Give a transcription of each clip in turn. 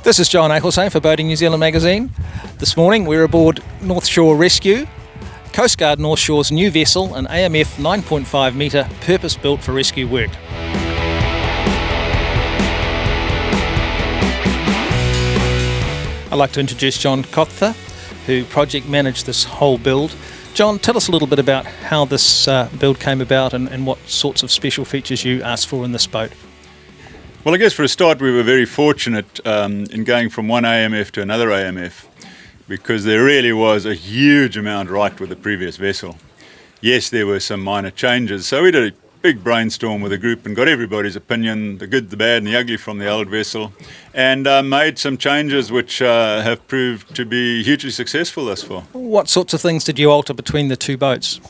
This is John Eichelsheim for Boating New Zealand magazine. This morning we're aboard North Shore Rescue, Coastguard North Shore's new vessel, an AMF 9.5 metre purpose-built for rescue work. I'd like to introduce John Kothe, who project managed this whole build. John, tell us a little bit about how this build came about and what sorts of special features you asked for in this boat. Well, I guess for a start we were very fortunate in going from one AMF to another AMF, because there really was a huge amount right with the previous vessel. Yes, there were some minor changes, so we did a big brainstorm with the group and got everybody's opinion, the good, the bad and the ugly from the old vessel, and made some changes which have proved to be hugely successful thus far. What sorts of things did you alter between the two boats?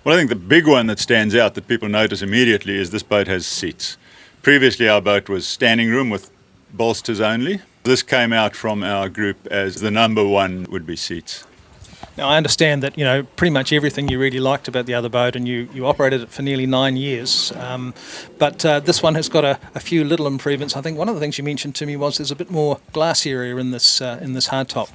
Well, I think the big one that stands out that people notice immediately is this boat has seats. Previously our boat was standing room with bolsters only. This came out from our group as the number one would be seats. Now I understand that pretty much everything you really liked about the other boat, and you operated it for nearly 9 years, but this one has got a few little improvements. I think one of the things you mentioned to me was there's a bit more glass area in this hardtop.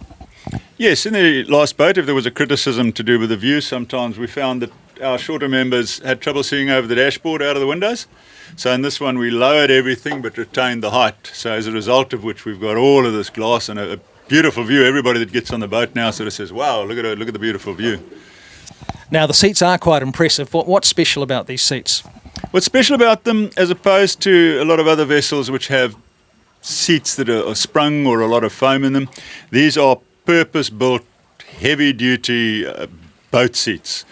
Yes, in the last boat, if there was a criticism to do with the view, sometimes we found that our shorter members had trouble seeing over the dashboard out of the windows. So in this one we lowered everything but retained the height. So as a result of which we've got all of this glass and a beautiful view. Everybody that gets on the boat now sort of says, wow, look at the beautiful view. Now the seats are quite impressive. What's special about these seats? What's special about them, as opposed to a lot of other vessels which have seats that are sprung or a lot of foam in them, these are purpose-built, heavy-duty boat seats.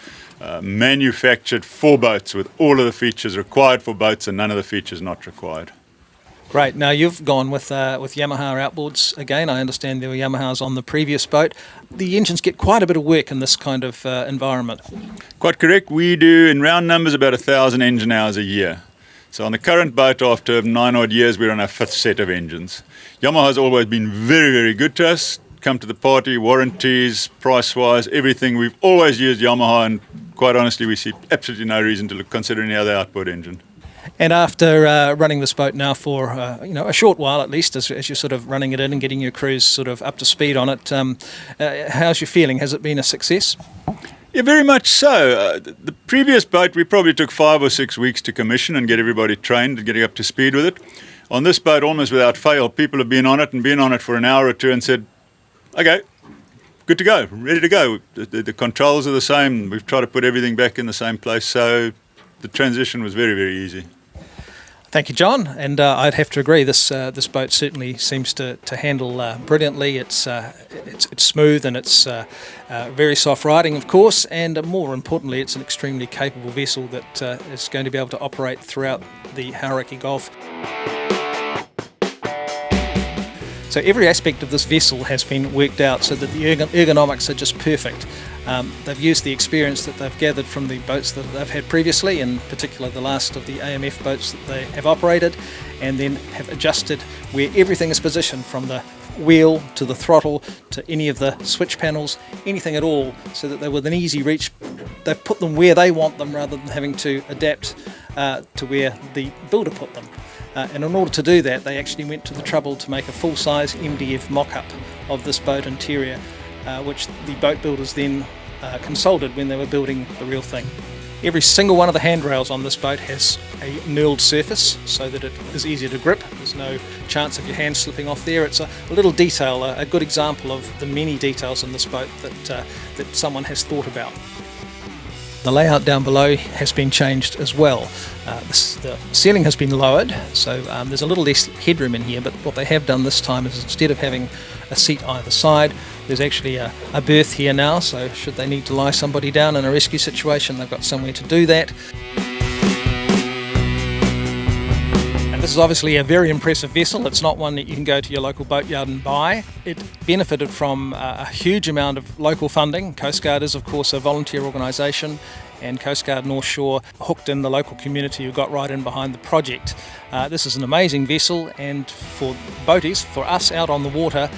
Manufactured for boats with all of the features required for boats and none of the features not required. Great. Now you've gone with Yamaha outboards again. I understand there were Yamahas on the previous boat. The engines get quite a bit of work in this kind of environment. Quite correct. We do in round numbers about 1,000 engine hours a year. So on the current boat, after 9 odd years, we're on our 5th set of engines. Yamaha has always been very, very good to us. Come to the party, warranties, price-wise, everything. We've always used Yamaha, and quite honestly we see absolutely no reason to consider any other outboard engine. And after running this boat now for a short while at least, as you're sort of running it in and getting your crews sort of up to speed on it, how's your feeling? Has it been a success? Yeah, very much so. The previous boat we probably took 5 or 6 weeks to commission and get everybody trained and getting up to speed with it. On this boat, almost without fail, people have been on it for an hour or two and said, okay, good to go, ready to go. The controls are the same. We've tried to put everything back in the same place, so the transition was very, very easy. Thank you, John. And I'd have to agree. This boat certainly seems to handle brilliantly. It's smooth and it's very soft riding, of course. And more importantly, it's an extremely capable vessel that is going to be able to operate throughout the Hauraki Gulf. So every aspect of this vessel has been worked out so that the ergonomics are just perfect. They've used the experience that they've gathered from the boats that they've had previously, in particular the last of the AMF boats that they have operated, and then have adjusted where everything is positioned, from the wheel to the throttle to any of the switch panels, anything at all, so that they're within easy reach. They've put them where they want them rather than having to adapt to where the builder put them. And in order to do that, they actually went to the trouble to make a full-size MDF mock-up of this boat interior, which the boat builders then consulted when they were building the real thing. Every single one of the handrails on this boat has a knurled surface so that it is easier to grip. There's no chance of your hand slipping off there. It's a little detail, a good example of the many details in this boat that someone has thought about. The layout down below has been changed as well. The ceiling has been lowered, so there's a little less headroom in here, but what they have done this time is, instead of having a seat either side, there's actually a berth here now, so should they need to lie somebody down in a rescue situation, they've got somewhere to do that. This is obviously a very impressive vessel. It's not one that you can go to your local boatyard and buy. It benefited from a huge amount of local funding. Coastguard is, of course, a volunteer organisation, and Coastguard North Shore hooked in the local community who got right in behind the project. This is an amazing vessel, and for boaties, for us out on the water,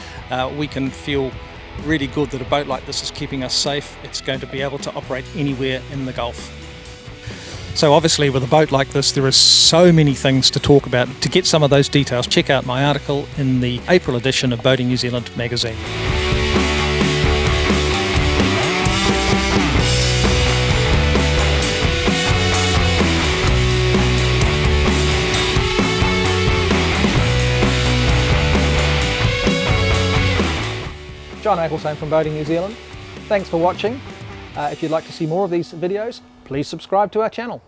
we can feel really good that a boat like this is keeping us safe. It's going to be able to operate anywhere in the Gulf. So obviously with a boat like this, there are so many things to talk about. To get some of those details, check out my article in the April edition of Boating New Zealand magazine. John Eichelsheim from Boating New Zealand. Thanks for watching. If you'd like to see more of these videos, please subscribe to our channel.